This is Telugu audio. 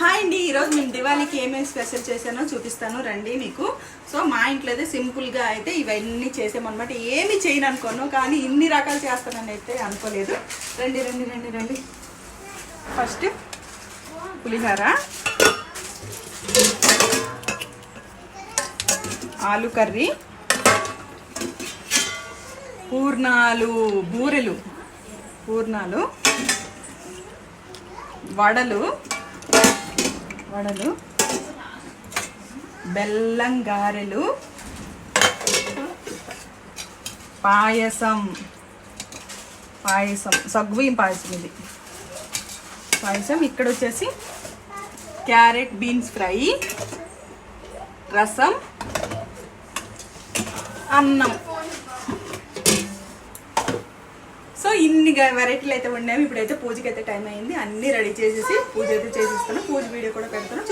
హాయ్ అండి, ఈరోజు నేను దివాళీకి ఏమేమి స్పెషల్ చేశానో చూపిస్తాను రండి మీకు. సో మా ఇంట్లో అయితే సింపుల్గా అయితే ఇవన్నీ చేసామన్నమాట. ఏమి చేయను అనుకోను, కానీ ఇన్ని రకాలు చేస్తానని అయితే అనుకోలేదు. రండి రండి రండి రండి. ఫస్ట్ పులిహోర, ఆలు కర్రీ, పూర్ణాలు, బూరెలు, పూర్ణాలు, వడలు, బెల్లం గారెలు, పాయసం, సగ్గుబియ్యం పాయసం. ఇది పాయసం. ఇక్కడ వచ్చేసి క్యారెట్ బీన్స్ ఫ్రై, రసం, అన్నం. సో ఇన్ని వెరైటీలు అయితే వండాము. ఇప్పుడైతే పూజకి అయితే టైం అయింది. అన్నీ రెడీ చేసేసి పూజ అయితే చేసేస్తాను. పూజ వీడియో కూడా పెడతాను.